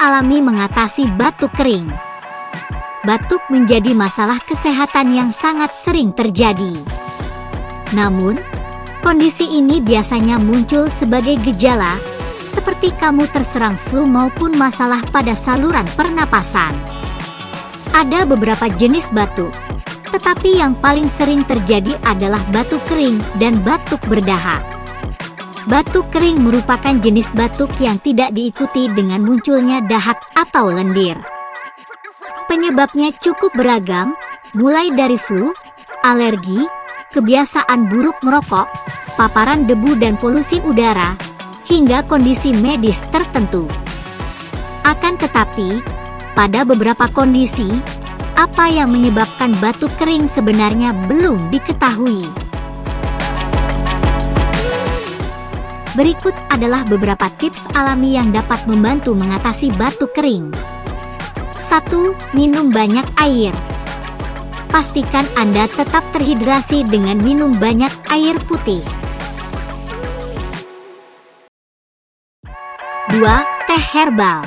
alami mengatasi batuk kering. Batuk menjadi masalah kesehatan yang sangat sering terjadi. Namun, kondisi ini biasanya muncul sebagai gejala, seperti kamu terserang flu maupun masalah pada saluran pernapasan. Ada beberapa jenis batuk, tetapi yang paling sering terjadi adalah batuk kering dan batuk berdahak. Batuk kering merupakan jenis batuk yang tidak diikuti dengan munculnya dahak atau lendir. Penyebabnya cukup beragam, mulai dari flu, alergi, kebiasaan buruk merokok, paparan debu dan polusi udara, hingga kondisi medis tertentu. Akan tetapi, pada beberapa kondisi, apa yang menyebabkan batuk kering sebenarnya belum diketahui. Berikut adalah beberapa tips alami yang dapat membantu mengatasi batuk kering. 1. Minum banyak air. Pastikan Anda tetap terhidrasi dengan minum banyak air putih. 2. Teh herbal.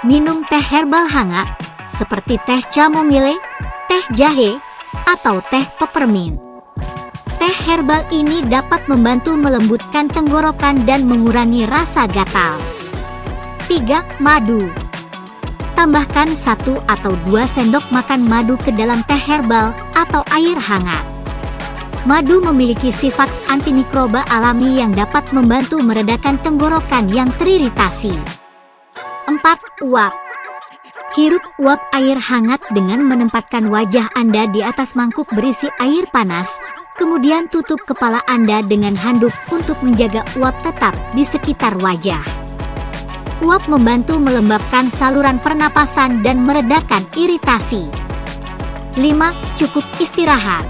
Minum teh herbal hangat, seperti teh chamomile, teh jahe, atau teh peppermint. Teh herbal ini dapat membantu melembutkan tenggorokan dan mengurangi rasa gatal. 3. Madu. Tambahkan 1 atau 2 sendok makan madu ke dalam teh herbal atau air hangat. Madu memiliki sifat antimikroba alami yang dapat membantu meredakan tenggorokan yang teriritasi. 4. Uap. Hirup uap air hangat dengan menempatkan wajah Anda di atas mangkuk berisi air panas, kemudian tutup kepala Anda dengan handuk untuk menjaga uap tetap di sekitar wajah. Uap membantu melembabkan saluran pernapasan dan meredakan iritasi. 5. Cukup istirahat.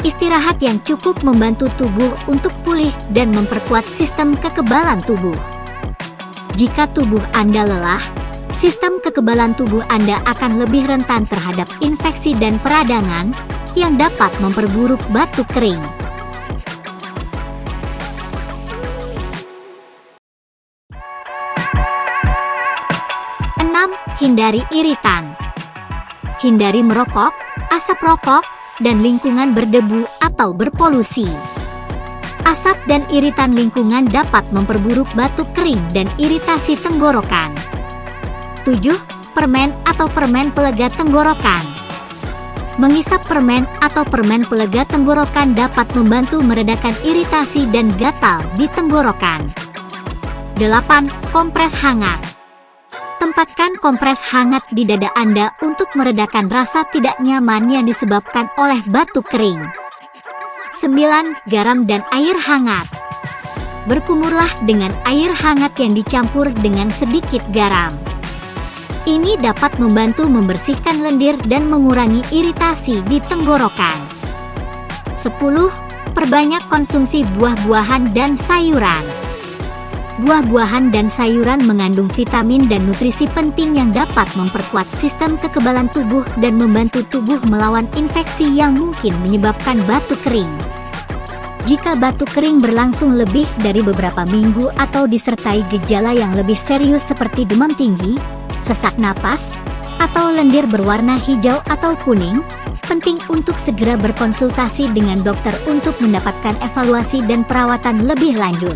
Istirahat yang cukup membantu tubuh untuk pulih dan memperkuat sistem kekebalan tubuh. Jika tubuh Anda lelah, sistem kekebalan tubuh Anda akan lebih rentan terhadap infeksi dan peradangan yang dapat memperburuk batuk kering. 6. Hindari iritan. Hindari merokok, asap rokok, dan lingkungan berdebu atau berpolusi. Asap dan iritan lingkungan dapat memperburuk batuk kering dan iritasi tenggorokan. 7. Permen atau permen pelega tenggorokan. Mengisap permen atau permen pelega tenggorokan dapat membantu meredakan iritasi dan gatal di tenggorokan. 8. Kompres hangat. Tempatkan kompres hangat di dada Anda untuk meredakan rasa tidak nyaman yang disebabkan oleh batuk kering. 9. Garam dan air hangat. Berkumurlah dengan air hangat yang dicampur dengan sedikit garam. Ini dapat membantu membersihkan lendir dan mengurangi iritasi di tenggorokan. 10. Perbanyak konsumsi buah-buahan dan sayuran. Buah-buahan dan sayuran mengandung vitamin dan nutrisi penting yang dapat memperkuat sistem kekebalan tubuh dan membantu tubuh melawan infeksi yang mungkin menyebabkan batuk kering. Jika batuk kering berlangsung lebih dari beberapa minggu atau disertai gejala yang lebih serius seperti demam tinggi, sesak napas, atau lendir berwarna hijau atau kuning, penting untuk segera berkonsultasi dengan dokter untuk mendapatkan evaluasi dan perawatan lebih lanjut.